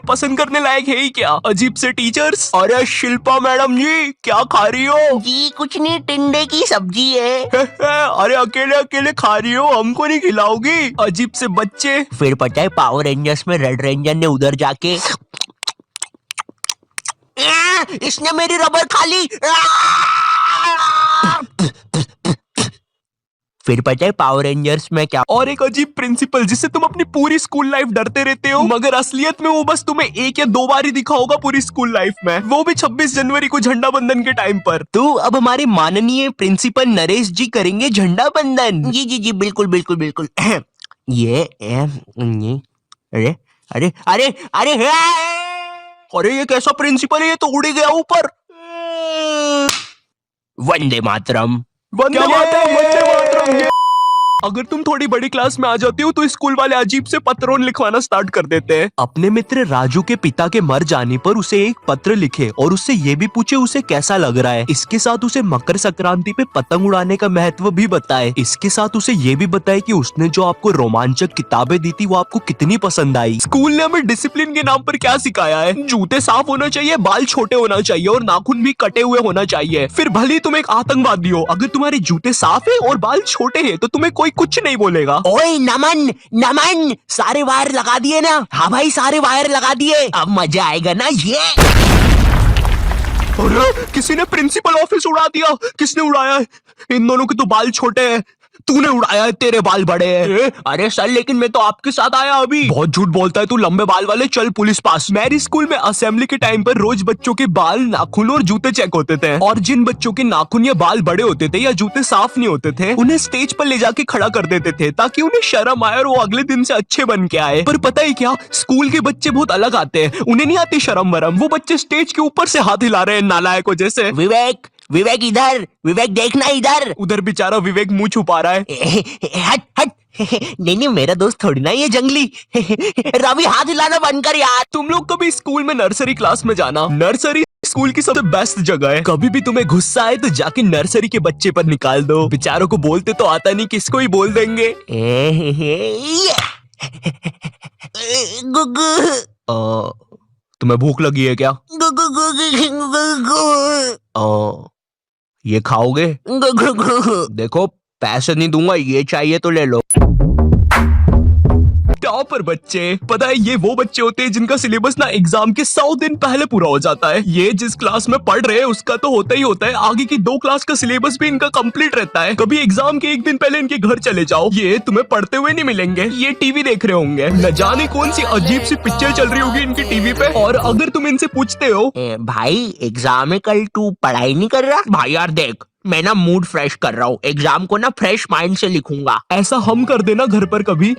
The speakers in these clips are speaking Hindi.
पसंद करने लायक है ही क्या? अजीब से टीचर्स। अरे शिल्पा मैडम जी, क्या खा रही हो? जी कुछ नहीं, टिंडे की सब्जी है। अरे अकेले अकेले खा रही हो, हमको नहीं खिलाओगी? अजीब से बच्चे। फिर पता है पावर रेंजर्स में रेड रेंजर ने उधर जाके इसने मेरी रबर खा ली। फिर पता है पावर रेंजर्स में क्या? और एक अजीब प्रिंसिपल जिससे तुम अपनी पूरी स्कूल लाइफ डरते रहते हो, मगर असलियत में वो बस तुम्हें 1 या 2 बार ही दिखा होगा पूरी स्कूल लाइफ में, वो भी 26 जनवरी को झंडा बंधन के टाइम पर। तो अब हमारे माननीय प्रिंसिपल नरेश जी करेंगे झंडा बंधन। जी जी जी बिल्कुल बिल्कुल बिल्कुल। ये अरे अरे अरे अरे अरे ये कैसा प्रिंसिपल है, ये तो उड़ ही गया ऊपर। वंदे मातरम। वंदे मातरम, वंदे मातरम। अगर तुम थोड़ी बड़ी क्लास में आ जाती हो तो स्कूल वाले अजीब से पत्रों लिखवाना स्टार्ट कर देते हैं। अपने मित्र राजू के पिता के मर जाने पर उसे एक पत्र लिखे और उससे ये भी पूछे उसे कैसा लग रहा है। इसके साथ उसे मकर संक्रांति पे पतंग उड़ाने का महत्व भी बताए। इसके साथ उसे ये भी बताए कि उसने जो आपको रोमांचक किताबें दी थी वो आपको कितनी पसंद आई। स्कूल ने हमें डिसिप्लिन के नाम पर क्या सिखाया है? जूते साफ होना चाहिए, बाल छोटे होना चाहिए और नाखून भी कटे हुए होना चाहिए। फिर भले ही तुम एक आतंकवादी हो, अगर तुम्हारे जूते साफ है और बाल छोटे हैं तो तुम्हें कोई कुछ नहीं बोलेगा। ओए नमन नमन, सारे वायर लगा दिए ना? हाँ भाई सारे वायर लगा दिए, अब मजा आएगा ना ये। अरे किसी ने प्रिंसिपल ऑफिस उड़ा दिया। किसने उड़ाया है? इन दोनों के तो बाल छोटे हैं। तूने उड़ाया है, तेरे बाल बड़े हैं। अरे सर लेकिन मैं तो आपके साथ आया अभी। बहुत झूठ बोलता है तू, लंबे बाल वाले, चल पुलिस पास। मेरी स्कूल में असेंबली के टाइम पर रोज बच्चों के बाल, नाखून और जूते चेक होते थे, और जिन बच्चों के नाखून या बाल बड़े होते थे या जूते साफ नहीं होते थे उन्हें स्टेज पर ले जाके खड़ा कर देते थे ताकि उन्हें शर्म आए और वो अगले दिन से अच्छे बन के आए। पर पता है क्या, स्कूल के बच्चे बहुत अलग आते हैं, उन्हें नहीं आती शर्म वरम। वो बच्चे स्टेज के ऊपर से हाथ हिला रहे हैं नालायकों जैसे। विवेक विवेक इधर, विवेक देखना इधर। उधर बेचारा विवेक मुंह छुपा रहा है। हट हट। नहीं नहीं मेरा दोस्त थोड़ी ना ये जंगली। रवि हाथ हिलाना बंद कर यार। तुम लोग कभी स्कूल में नर्सरी क्लास में जाना। नर्सरी स्कूल की सबसे बेस्ट जगह है। कभी भी तुम्हें गुस्सा आए तो जाके नर्सरी के बच्चे पर निकाल दो। बेचारों को बोलते तो आता नहीं, किसको ही बोल देंगे। तुम्हें भूख लगी है क्या? ये खाओगे? देखो पैसे नहीं दूंगा, ये चाहिए तो ले लो। टॉपर बच्चे, पता है ये वो बच्चे होते हैं जिनका सिलेबस ना एग्जाम के 100 दिन पहले पूरा हो जाता है। ये जिस क्लास में पढ़ रहे हैं उसका तो होता ही होता है, आगे की 2 क्लास का सिलेबस भी इनका कंप्लीट रहता है। कभी एग्जाम के 1 दिन पहले इनके घर चले जाओ, ये तुम्हें पढ़ते हुए नहीं मिलेंगे, ये टीवी देख रहे होंगे। न जाने कौन सी अजीब सी पिक्चर चल रही होगी इनकी टीवी पे। और अगर तुम इनसे पूछते हो भाई एग्जाम है कल, तू पढ़ाई नहीं कर रहा? भाई यार देख, मैं ना मूड फ्रेश कर रहा हूँ, एग्जाम को ना फ्रेश माइंड से लिखूंगा। ऐसा हम कर देना घर पर कभी।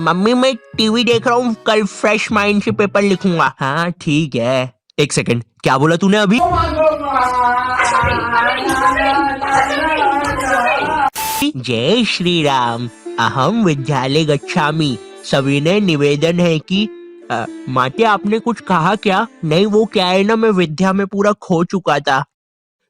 मम्मी मैं टीवी देख रहा हूँ, कल फ्रेश माइंड से पेपर लिखूंगा। हाँ ठीक है। 1 सेकंड, क्या बोला तूने अभी? जय श्री राम, अहम विद्यालय गच्छामि। सविनय निवेदन है कि माते आपने कुछ कहा क्या? नहीं वो क्या है ना, मैं विद्या में पूरा खो चुका था।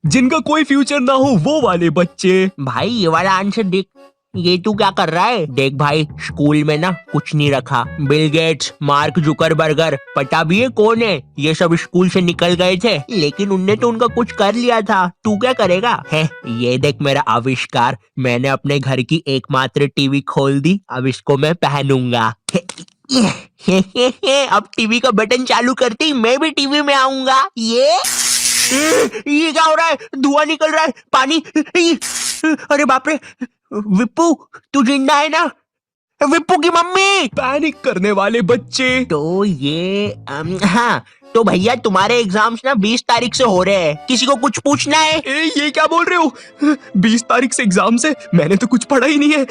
जिनका कोई फ्यूचर ना हो वो वाले बच्चे। भाई ये वाला आंसर देख, ये तू क्या कर रहा है? देख भाई स्कूल में ना कुछ नहीं रखा। बिल गेट्स, मार्क जुकरबर्गर, पता भी है कौन है? ये सब स्कूल से निकल गए थे, लेकिन उनने तो उनका कुछ कर लिया था। तू क्या करेगा? है ये देख मेरा आविष्कार, मैंने अपने घर की एकमात्र टीवी खोल दी, अब इसको मैं पहनूंगा। अब टीवी का बटन चालू करते ही मैं भी टीवी में आऊंगा। ये क्या हो रहा है? धुआं निकल रहा है, पानी। अरे बाप रे, विप्पू तू जिंदा है ना? विप्पू की मम्मी। पैनिक करने वाले बच्चे। तो ये हाँ तो भैया तुम्हारे एग्जाम्स ना 20 तारीख से हो रहे हैं, किसी को कुछ पूछना है? ये क्या बोल रहे हो? 20 तारीख से एग्जाम से? मैंने तो कुछ पढ़ा ही नहीं है।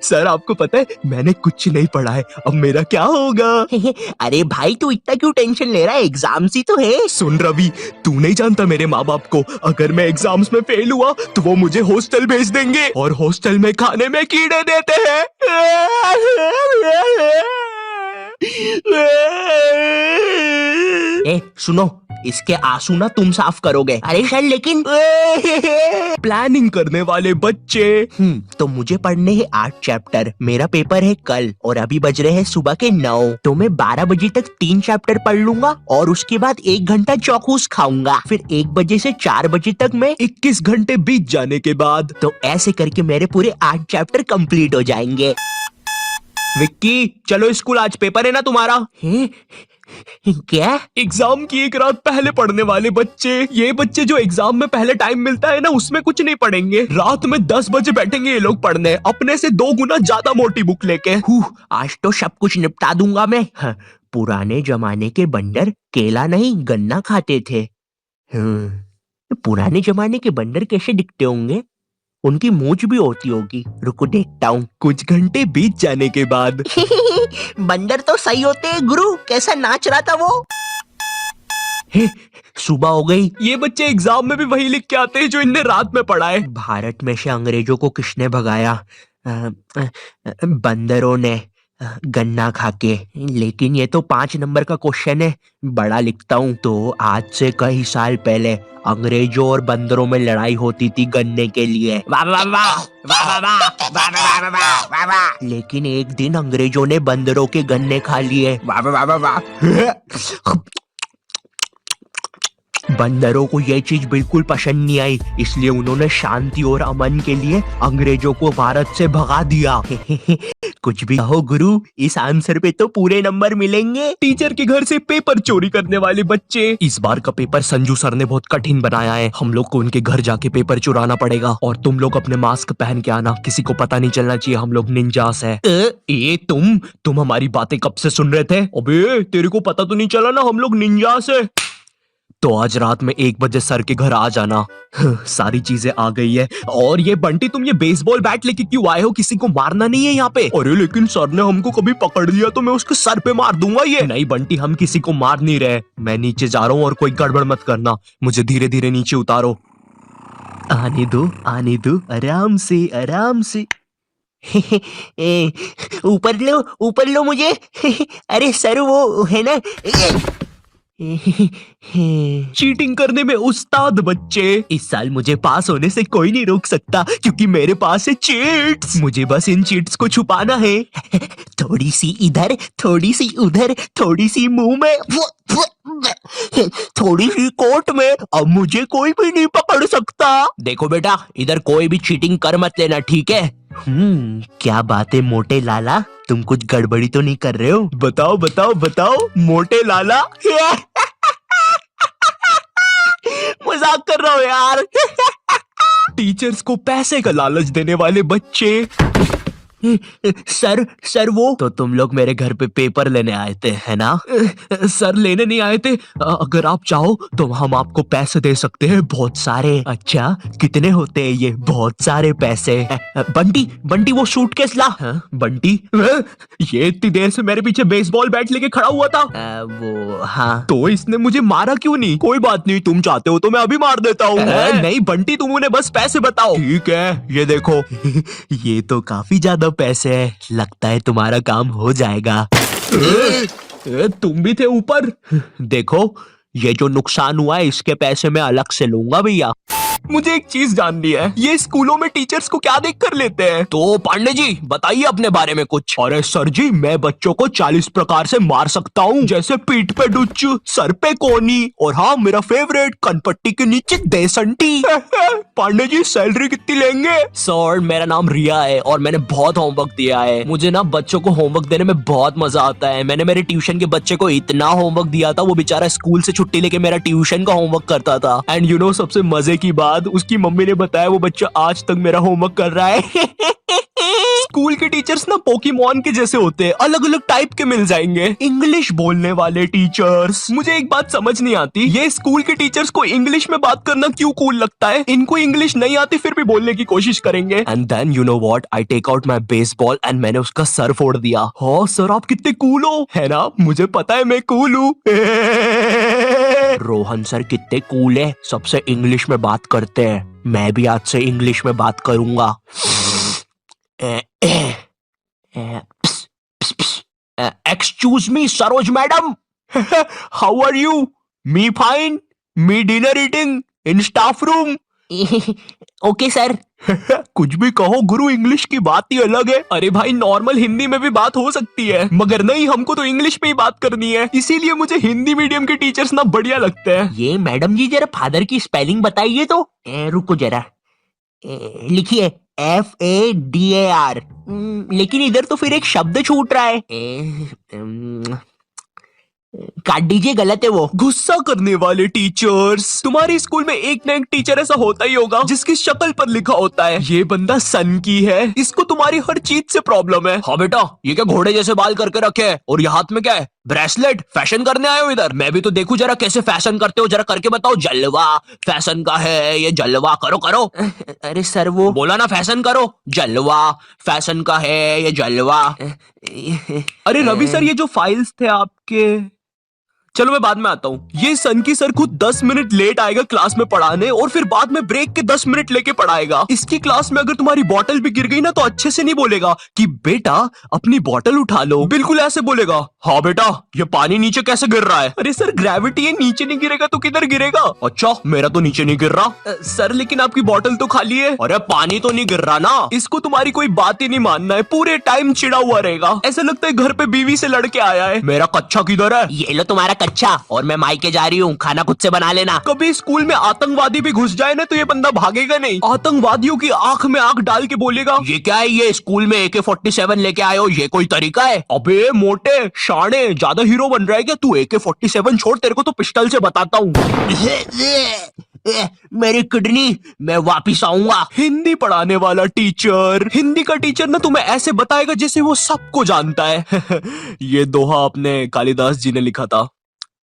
सर आपको पता है मैंने कुछ नहीं पढ़ा है, अब मेरा क्या होगा? अरे भाई तू इतना क्यों टेंशन ले रहा है, एग्जाम्स ही तो है। सुन रवि, तू नहीं जानता मेरे माँ बाप को, अगर मैं एग्जाम्स में फेल हुआ तो वो मुझे हॉस्टल भेज देंगे, और हॉस्टल में खाने में कीड़े देते हैं। ए सुनो, इसके आंसू ना तुम साफ करोगे। अरे सर लेकिन प्लानिंग करने वाले बच्चे। तो मुझे पढ़ने हैं 8 चैप्टर, मेरा पेपर है कल और अभी बज रहे हैं सुबह के 9, तो मैं 12 बजे तक 3 चैप्टर पढ़ लूंगा और उसके बाद 1 घंटा चौकूस खाऊंगा, फिर 1 बजे से 4 बजे तक मैं 21 घंटे बीत जाने के बाद तो ऐसे करके मेरे पूरे 8 चैप्टर कंप्लीट हो जाएंगे। विक्की चलो स्कूल, आज पेपर है ना तुम्हारा। हैं? क्या? एग्जाम की एक रात पहले पढ़ने वाले बच्चे, ये बच्चे जो एग्जाम में पहले टाइम मिलता है ना उसमें कुछ नहीं पढ़ेंगे, रात में 10 बजे बैठेंगे ये लोग पढ़ने, अपने से 2 गुना ज्यादा मोटी बुक लेके। आज तो सब कुछ निपटा दूंगा मैं। हाँ, पुराने जमाने के बंदर केला नहीं गन्ना खाते थे। पुराने जमाने के बंदर कैसे दिखते होंगे? उनकी मूंछ भी होती होगी, रुको देखता हूँ। कुछ घंटे बीत जाने के बाद बंदर तो सही होते हैं गुरु, कैसा नाच रहा था वो। सुबह हो गई। ये बच्चे एग्जाम में भी वही लिख के आते हैं जो इनने रात में पढ़ा है। भारत में से अंग्रेजों को किसने भगाया? बंदरों ने, गन्ना खाके। लेकिन ये तो 5 नंबर का क्वेश्चन है, बड़ा लिखता हूँ। तो आज से कई साल पहले अंग्रेजों और बंदरों में लड़ाई होती थी गन्ने के लिए। वाह वाह वाह, वाह वाह वाह, वाह वाह वाह, वाह वाह वाह। लेकिन एक दिन अंग्रेजों ने बंदरों के गन्ने खा लिए। वाह वाह वाह वाह। बंदरों को ये चीज बिल्कुल पसंद नहीं आई, इसलिए उन्होंने शांति और अमन के लिए अंग्रेजों को भारत से भगा दिया। कुछ भी कहो गुरु, इस आंसर पे तो पूरे नंबर मिलेंगे। टीचर के घर से पेपर चोरी करने वाले बच्चे। इस बार का पेपर संजू सर ने बहुत कठिन बनाया है, हम लोग को उनके घर जाके पेपर चुराना पड़ेगा और तुम लोग अपने मास्क पहन के आना, किसी को पता नहीं चलना चाहिए हम लोग निंजास है। ये तुम हमारी बातें कब से सुन रहे थे? अबे तेरे को पता तो नहीं चला ना हम लोग निंजास है। तो आज रात में 1 बजे सर के घर आ जाना। सारी चीजें आ गई है। और ये बंटी तुम ये बेसबॉल बैट लेके क्यों आए हो? किसी को मारना नहीं है यहाँ पे? अरे लेकिन सर ने हमको कभी पकड़ लिया तो मैं उसके सर पे मार दूंगा। ये नहीं बंटी, हम किसी को मार नहीं रहे। मैं नीचे जा रहा हूँ और कोई गड़बड़ मत करना, मुझे धीरे धीरे नीचे उतारो। आने दो आराम से आराम से। ऊपर लो मुझे। अरे सर वो है ना। चीटिंग करने में उस्ताद बच्चे। इस साल मुझे पास होने से कोई नहीं रोक सकता क्योंकि मेरे पास है चीट्स। मुझे बस इन चीट्स को छुपाना है। थोड़ी सी इधर, थोड़ी सी उधर, थोड़ी सी मुंह में, थोड़ी सी कोट में, अब मुझे कोई भी नहीं पकड़ सकता। देखो बेटा, इधर कोई भी चीटिंग कर मत लेना, ठीक है? क्या बात है मोटे लाला, तुम कुछ गड़बड़ी तो नहीं कर रहे हो? बताओ बताओ बताओ मोटे लाला। मजाक कर रहा हूँ यार। टीचर्स को पैसे का लालच देने वाले बच्चे। सर वो तो तुम लोग मेरे घर पे पेपर लेने आए थे है ना? सर लेने नहीं आए थे, अगर आप चाहो तो हम आपको पैसे दे सकते हैं, बहुत सारे। अच्छा कितने होते हैं ये? बहुत सारे पैसे। बंटी वो सूटकेस ला। बंटी ये इतनी देर से मेरे पीछे बेसबॉल बैट लेके खड़ा हुआ था। वो हाँ। तो इसने मुझे मारा क्यों नहीं? कोई बात नहीं, तुम चाहते हो तो मैं अभी मार देता हूँ। नहीं बंटी, तुम उन्हें बस पैसे बताओ। ठीक है, ये देखो। ये तो काफी ज्यादा पैसे है, लगता है तुम्हारा काम हो जाएगा। तुम भी थे ऊपर। देखो ये जो नुकसान हुआ है इसके पैसे मैं अलग से लूंगा भैया। मुझे एक चीज जाननी है, ये स्कूलों में टीचर्स को क्या देख कर लेते हैं? तो पांडे जी बताइए अपने बारे में कुछ। अरे सर जी, मैं बच्चों को 40 प्रकार से मार सकता हूँ, जैसे पीठ पे डुच्च, सर पे कोनी, और हाँ मेरा फेवरेट, कनपट्टी के नीचे देसंटी। पांडे जी सैलरी कितनी लेंगे? सर मेरा नाम रिया है और मैंने बहुत होमवर्क दिया है। मुझे ना बच्चों को होमवर्क देने में बहुत मजा आता है। मैंने मेरे ट्यूशन के बच्चे को इतना होमवर्क दिया था, वो बेचारा स्कूल से छुट्टी लेके मेरा ट्यूशन का होमवर्क करता था। एंड यू नो सबसे मजे की बात, उसकी मम्मी ने बताया वो बच्चा आज तक मेरा होमवर्क कर रहा है। स्कूल के टीचर्स ना पोकेमॉन के जैसे होते हैं, अलग अलग टाइप के मिल जाएंगे। इंग्लिश बोलने वाले टीचर्स। मुझे एक बात समझ नहीं आती, ये स्कूल के टीचर्स को इंग्लिश में बात करना क्यों कूल लगता है? इनको इंग्लिश नहीं आती फिर भी बोलने की कोशिश करेंगे। And then you know what, I take out my baseball and मैंने उसका सर फोड़ दिया। हाँ सर आप कितने कूल हो, है ना? मुझे पता है मैं कूल हूँ। रोहन सर कितने कूल है, सबसे इंग्लिश में बात करते हैं। मैं भी आज से इंग्लिश में बात करूंगा। Excuse me Saroj madam, how are you? Me fine, me dinner eating in staff room. Okay sir. कुछ भी कहो गुरु, इंग्लिश की बात ही अलग है। अरे भाई नॉर्मल हिंदी में भी बात हो सकती है, मगर नहीं, हमको तो इंग्लिश में ही बात करनी है, इसीलिए मुझे हिंदी मीडियम के टीचर्स ना बढ़िया लगते हैं। ये मैडम जी जरा फादर की स्पेलिंग बताइए तो। रुको जरा, लिखिए FADAR। लेकिन इधर तो फिर एक शब्द छूट रहा है। काट दीजिए, गलत है वो। गुस्सा करने वाले टीचर्स। तुम्हारे स्कूल में एक ना एक टीचर ऐसा होता ही होगा जिसकी शक्ल पर लिखा होता है ये बंदा सन की है, इसको तुम्हारी हर चीज से प्रॉब्लम है। हाँ बेटा, ये क्या घोड़े जैसे बाल करके रखे है, और ये हाथ में क्या है, ब्रेसलेट? फैशन करने आए हो इधर? मैं भी तो देखूं जरा कैसे फैशन करते हो, जरा करके बताओ। जलवा फैशन का है ये, जलवा करो करो। अरे सर वो बोला ना फैशन करो। जलवा फैशन का है ये, जलवा। अरे रवि सर, ये जो फाइल्स थे आपके, चलो मैं बाद में आता हूँ। ये सन की सर खुद 10 मिनट लेट आएगा क्लास में पढ़ाने, और फिर बाद में ब्रेक के 10 मिनट लेके पढ़ाएगा। इसकी क्लास में अगर तुम्हारी बॉटल भी गिर गई ना, तो अच्छे से नहीं बोलेगा कि बेटा अपनी बॉटल उठा लो, बिल्कुल ऐसे बोलेगा, हाँ बेटा ये पानी नीचे कैसे गिर रहा है। अरे सर ग्रेविटी है, नीचे नहीं गिरेगा तो किधर गिरेगा? अच्छा मेरा तो नीचे नहीं गिर रहा। सर लेकिन आपकी बॉटल तो खाली है। अरे पानी तो नहीं गिर रहा ना। इसको तुम्हारी कोई बात ही नहीं मानना है, पूरे टाइम चिड़ा हुआ रहेगा, ऐसा लगता है घर पे बीवी से लड़के आया है। मेरा कच्चा किधर है? ये लो तुम्हारा अच्छा, और मैं मायके जा रही हूँ, खाना खुद से बना लेना। कभी स्कूल में आतंकवादी भी घुस जाए ना, तो ये बंदा भागेगा नहीं, आतंकवादियों की आंख में आंख डाल के बोलेगा, ये क्या है, ये स्कूल में AK-47 लेके आए हो, ये कोई तरीका है? अबे मोटे शाणे, ज्यादा हीरो बन रहा है क्या तू? AK-47 छोड़, तेरे को तो पिस्टल से बताता हूँ। मेरी किडनी, मैं वापिस आऊंगा। हिंदी पढ़ाने वाला टीचर, हिंदी का टीचर ना तुम्हें ऐसे बताएगा जैसे वो सबको जानता है। ये दोहा अपने कालिदास जी ने लिखा था,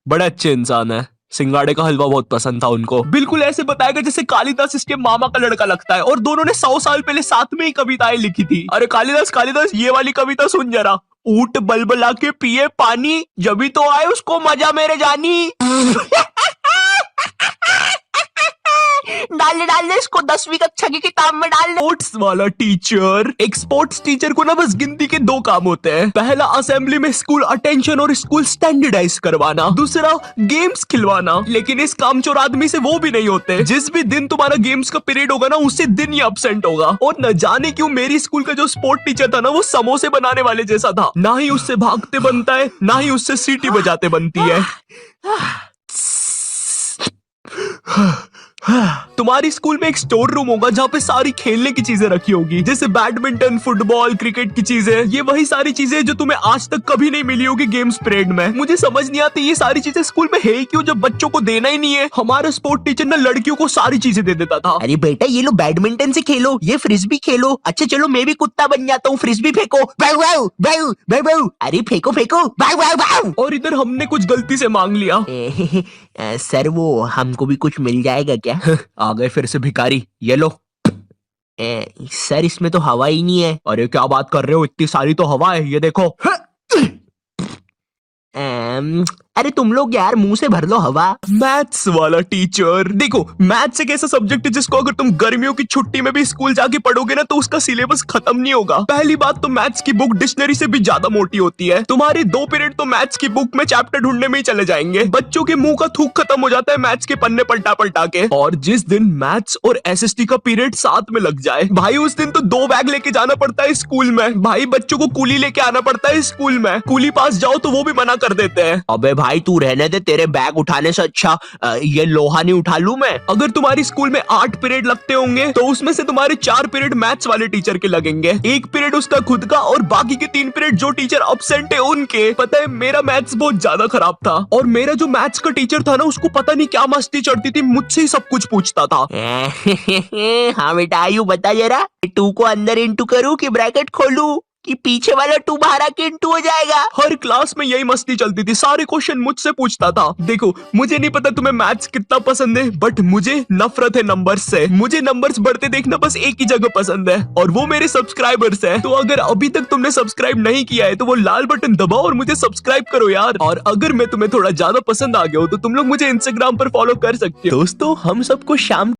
बड़े अच्छे इंसान है, सिंगाड़े का हलवा बहुत पसंद था उनको। बिल्कुल ऐसे बताएगा जैसे कालिदास इसके मामा का लड़का लगता है, और दोनों ने 100 साल पहले साथ में ही कविताएं लिखी थी। अरे कालिदास कालिदास, ये वाली कविता सुन जरा। ऊंट बलबला के पिए पानी, जब भी तो आए उसको मजा मेरे जानी। डाल दे इसको 10वीं कक्षा की किताब में डाल दे। स्पोर्ट्स वाला टीचर, एक स्पोर्ट्स टीचर को ना बस गिनती के 2 काम होते हैं। पहला असेंबली में स्कूल अटेंशन और स्कूल स्टैंडर्डाइज करवाना, दूसरा गेम्स खिलवाना। लेकिन इस कामचोर आदमी से वो भी नहीं होते। जिस भी दिन तुम्हारा गेम्स का पीरियड होगा ना, उसी दिन ये अब्सेंट होगा। और न जाने क्यों मेरी स्कूल का जो स्पोर्ट टीचर था ना, वो समोसे बनाने वाले जैसा था, ना ही उससे भागते बनता है, ना ही उससे सीटी बजाते बनती है। तुम्हारी स्कूल में एक स्टोर रूम होगा जहाँ पे सारी खेलने की चीजें रखी होगी, जैसे बैडमिंटन, फुटबॉल, क्रिकेट की चीजें। ये वही सारी चीजें जो तुम्हें आज तक कभी नहीं मिली होगी गेम्स पीरियड में। मुझे समझ नहीं आती ये सारी चीजें स्कूल में है ही क्यों, जब बच्चों को देना ही नहीं है। हमारा स्पोर्ट टीचर ना लड़कियों को सारी चीजें दे देता था। अरे बेटा ये लो बैडमिंटन से खेलो, ये फ्रिस्बी खेलो। अच्छा चलो मैं भी कुत्ता बन जाता हूँ, फ्रिस्बी फेंको। बाउ बाउ बाउ बाउ बाउ। अरे फेंको फेंको, बाउ बाउ बाउ। और इधर हमने कुछ गलती से मांग लिया। सर वो हमको भी कुछ मिल जाएगा क्या? आ गए फिर से भिखारी, ये लो। सर इसमें तो हवा ही नहीं है। अरे क्या बात कर रहे हो, इतनी सारी तो हवा है, ये देखो। अरे तुम लोग यार मुंह से भर लो हवा। मैथ्स वाला टीचर, देखो मैथ्स एक ऐसा सब्जेक्ट है जिसको अगर तुम गर्मियों की छुट्टी में भी स्कूल जाके पढ़ोगे ना, तो उसका सिलेबस खत्म नहीं होगा। पहली बात तो मैथ्स की बुक डिक्शनरी से भी ज्यादा मोटी होती है। तुम्हारे 2 पीरियड तो मैथ्स की बुक में चैप्टर ढूंढने में ही चले जाएंगे। बच्चों के मुंह का थूक खत्म हो जाता है मैथ्स के पन्ने पलटा पलटा के। और जिस दिन मैथ्स और SST का पीरियड साथ में लग जाए भाई, उस दिन तो 2 बैग लेके जाना पड़ता है स्कूल में। भाई बच्चों को कूली लेके आना पड़ता है स्कूल में, कूली पास जाओ तो वो भी मना कर देते हैं। अबे भाई तू रहने दे, तेरे बैग उठाने से अच्छा ये लोहा नहीं उठा लूं मैं। अगर तुम्हारी स्कूल में 8 पीरियड लगते होंगे तो उसमें से तुम्हारे 4 पीरियड मैथ्स वाले टीचर के लगेंगे, 1 पीरियड उसका खुद का, और बाकी के 3 पीरियड जो टीचर अब्सेंट है उनके। पता है मेरा मैथ्स बहुत ज्यादा खराब था, और मेरा जो मैथ्स का टीचर था ना, उसको पता नहीं क्या मस्ती चढ़ती थी, मुझसे ही सब कुछ पूछता था। हाँ बेटा आयु बता जरा, 2 को अंदर इंटू करूं कि ब्रैकेट खोलूं, कि पीछे वाला 2 बाहर आके इंटू हो जाएगा। हर क्लास में यही मस्ती चलती थी, सारे क्वेश्चन मुझसे पूछता था। देखो मुझे नहीं पता तुम्हें मैथ्स कितना पसंद है, बट मुझे नफरत है नंबर्स से। मुझे नंबर्स बढ़ते देखना बस एक ही जगह पसंद है, और वो मेरे सब्सक्राइबर्स हैं। तो अगर अभी तक तुमने सब्सक्राइब नहीं किया है तो वो लाल बटन दबाओ और मुझे सब्सक्राइब करो यार। और अगर मैं तुम्हें थोड़ा ज्यादा पसंद आ गया हो तो तुम लोग मुझे इंस्टाग्राम पर फॉलो कर सकते हो। दोस्तों हम सबको शाम